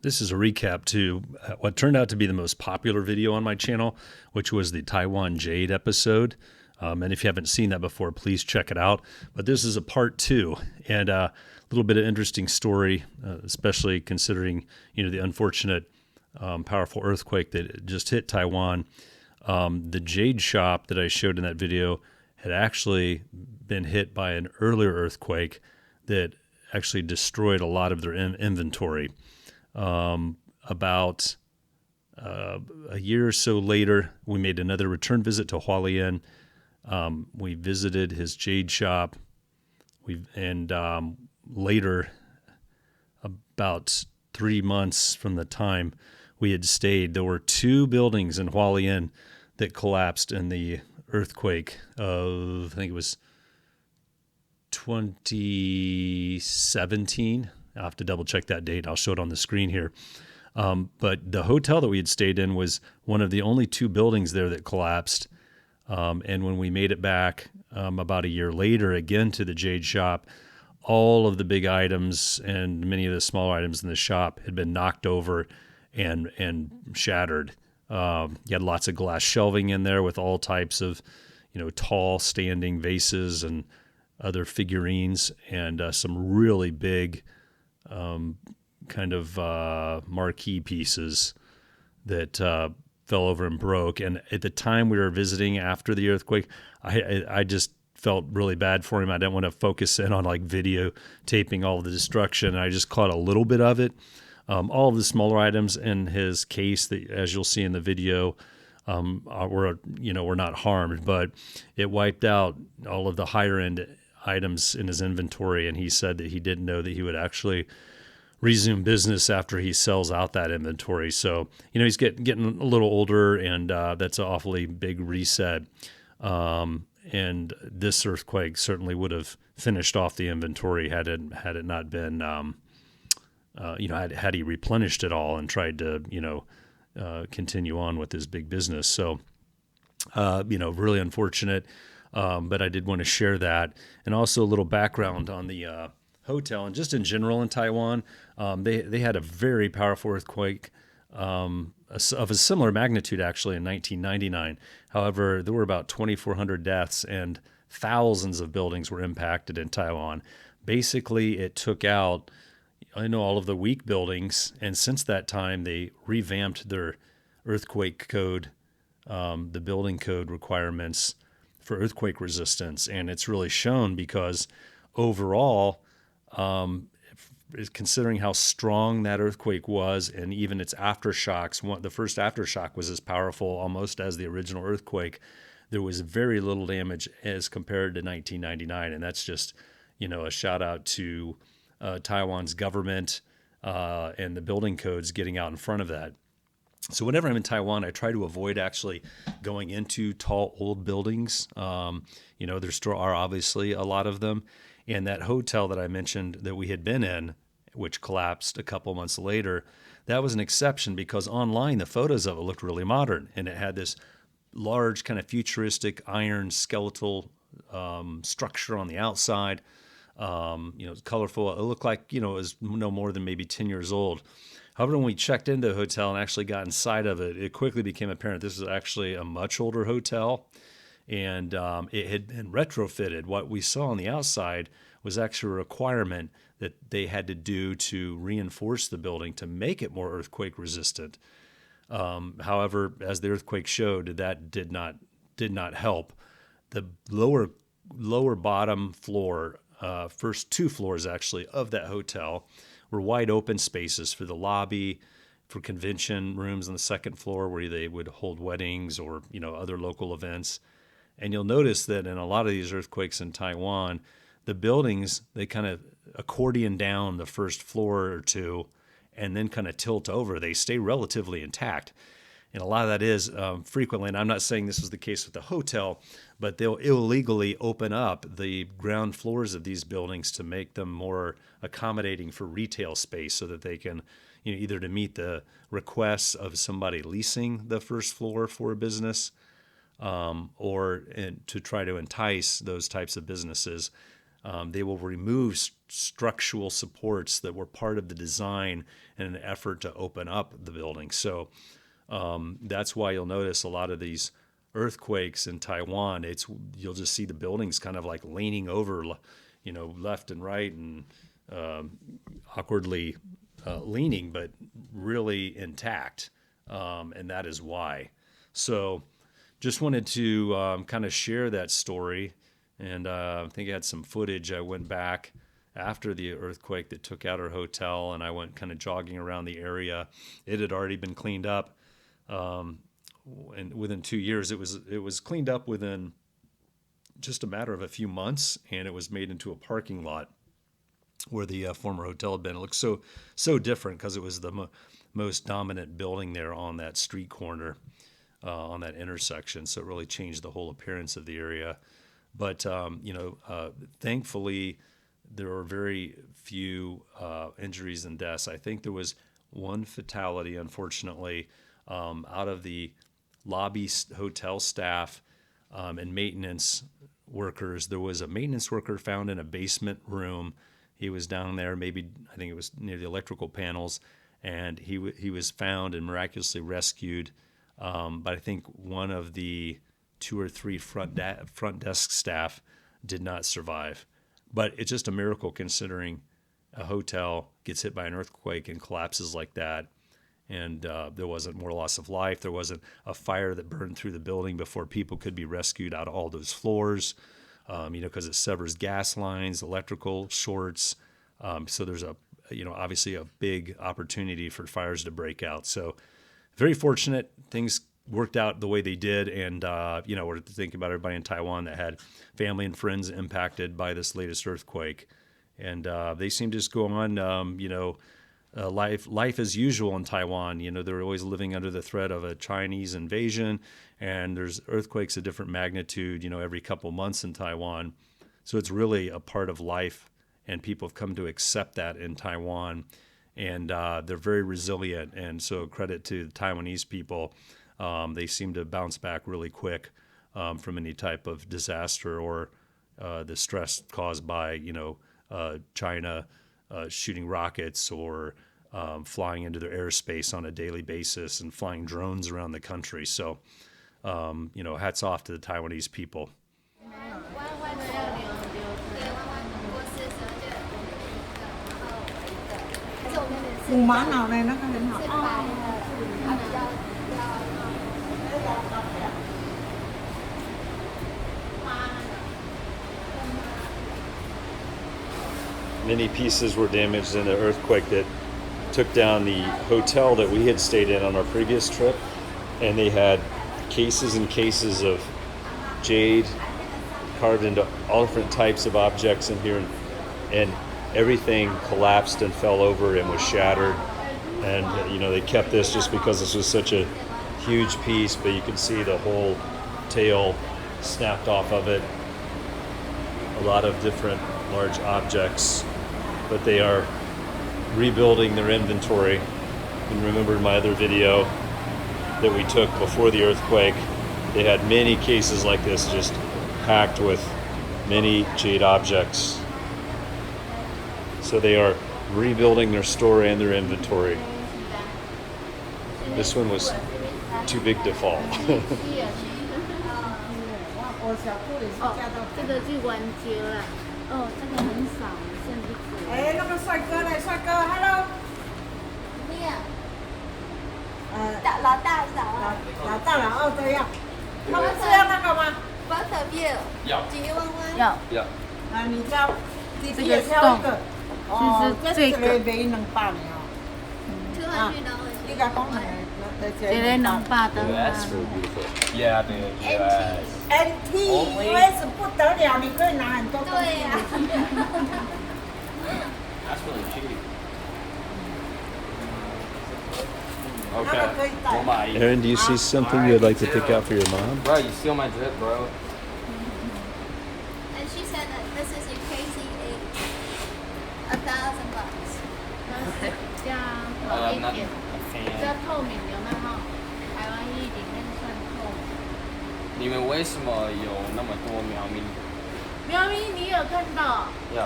This is a recap to what turned out to be the most popular video on my channel, which was the Taiwan Jade episode. And if you haven't seen that before, please check it out. But this is a part two, and a little bit of interesting story, especially considering the unfortunate, powerful earthquake that just hit Taiwan. The Jade shop that I showed in that video had actually been hit by an earlier earthquake that actually destroyed a lot of their inventory. About a year or so later, we made another return visit to Hualien. We visited his jade shop. Later, about 3 months from the time we had stayed, there were two buildings in Hualien that collapsed in the earthquake of, I think it was 2017. I'll have to double check that date. I'll show it on the screen here. But the hotel that we had stayed in was one of the only two buildings there that collapsed. And when we made it back about a year later, again to the Jade shop, all of the big items and many of the smaller items in the shop had been knocked over and shattered. You had lots of glass shelving in there with all types of, tall standing vases and other figurines, and some really big kind of marquee pieces that fell over and broke. And at the time we were visiting after the earthquake, I just felt really bad for him. I didn't want to focus in on videotaping all of the destruction. I just caught a little bit of it. All of the smaller items in his case, that, as you'll see in the video, were not harmed, but it wiped out all of the higher end items in his inventory. And he said that he didn't know that he would actually resume business after he sells out that inventory. So, he's getting a little older, and that's an awfully big reset. And this earthquake certainly would have finished off the inventory had it not been, had he replenished it all and tried to, continue on with his big business. So, really unfortunate. But I did want to share that, and also a little background on the hotel and just in general in Taiwan. They had a very powerful earthquake of a similar magnitude actually in 1999. However, there were about 2,400 deaths and thousands of buildings were impacted in Taiwan. Basically, it took out all of the weak buildings, and since that time they revamped their earthquake code, the building code requirements for earthquake resistance, and it's really shown because overall, considering how strong that earthquake was, and even its aftershocks, the first aftershock was as powerful almost as the original earthquake. There was very little damage as compared to 1999, and that's just a shout out to Taiwan's government and the building codes getting out in front of that. So whenever I'm in Taiwan, I try to avoid actually going into tall old buildings. There still are obviously a lot of them. And that hotel that I mentioned that we had been in, which collapsed a couple months later, that was an exception because online the photos of it looked really modern. And it had this large kind of futuristic iron skeletal structure on the outside. Colorful. It looked like, it was no more than maybe 10 years old. However, when we checked into the hotel and actually got inside of it, it quickly became apparent this was actually a much older hotel, and it had been retrofitted. What we saw on the outside was actually a requirement that they had to do to reinforce the building to make it more earthquake resistant. However, as the earthquake showed, that did not help. The lower bottom floor, first two floors actually of that hotel, were wide open spaces for the lobby, for convention rooms on the second floor where they would hold weddings or other local events. And you'll notice that in a lot of these earthquakes in Taiwan, the buildings, they kind of accordion down the first floor or two and then kind of tilt over. They stay relatively intact. And a lot of that is frequently, and I'm not saying this was the case with the hotel, but they'll illegally open up the ground floors of these buildings to make them more accommodating for retail space so that they can, either to meet the requests of somebody leasing the first floor for a business, or to try to entice those types of businesses they will remove structural supports that were part of the design in an effort to open up the building. So that's why you'll notice a lot of these earthquakes in Taiwan. You'll just see the buildings kind of like leaning over, left and right and awkwardly leaning, but really intact. And that is why. So just wanted to kind of share that story. And I think I had some footage. I went back after the earthquake that took out our hotel, and I went kind of jogging around the area. It had already been cleaned up. And within 2 years, it was cleaned up within just a matter of a few months, and it was made into a parking lot where the former hotel had been. It looked so different because it was the most dominant building there on that street corner, on that intersection. So it really changed the whole appearance of the area. But thankfully, there were very few injuries and deaths. I think there was one fatality, unfortunately, out of the lobby hotel staff and maintenance workers. There was a maintenance worker found in a basement room. He was down there, maybe I think it was near the electrical panels, and he was found and miraculously rescued. But I think one of the 2 or 3 front desk staff did not survive. But it's just a miracle considering a hotel gets hit by an earthquake and collapses like that. And there wasn't more loss of life. There wasn't a fire that burned through the building before people could be rescued out of all those floors, because it severs gas lines, electrical shorts. So there's obviously a big opportunity for fires to break out. So very fortunate things worked out the way they did. And, we're thinking about everybody in Taiwan that had family and friends impacted by this latest earthquake. And they seem to just go on, life as usual in Taiwan. They're always living under the threat of a Chinese invasion, and there's earthquakes of different magnitude, every couple months in Taiwan. So it's really a part of life, and people have come to accept that in Taiwan, and they're very resilient. And so credit to the Taiwanese people. They seem to bounce back really quick from any type of disaster or the stress caused by, China shooting rockets or flying into their airspace on a daily basis and flying drones around the country. So, hats off to the Taiwanese people. 五玛瑙的那个很好。Many pieces were damaged in the earthquake that took down the hotel that we had stayed in on our previous trip, and they had cases and cases of jade carved into all different types of objects in here, and everything collapsed and fell over and was shattered. And they kept this just because this was such a huge piece, but you can see the whole tail snapped off of it. A lot of different large objects, but they are rebuilding their inventory. And remember my other video that we took before the earthquake, they had many cases like this just packed with many jade objects. So they are rebuilding their store and their inventory. This one was too big to fall. 这个是完结了，这个很少，剩一组。哎，那个帅哥嘞，帅哥 ，Hello。你啊，老大嫂啊。老大老二都要。他们是要那个吗？包特别要几个弯弯。要。你挑，弟弟也挑一个。这是这个。卖200呢哦。啊，你甲讲这个200的。That's really beautiful. Yeah, dude. Yes. NT US 不得了，你可以拿很多东西。对呀。That's really cheap. Okay. We'll buy you. Aaron, do you see something you'd like to pick out for your mom? Bro, you steal my drip, bro. And she said that this is a crazy $1,000. 加好一点，这透明有没有？台湾一点点算透明。你们为什么有那么多喵咪？苗咪，你有看到？有。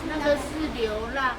那个是流浪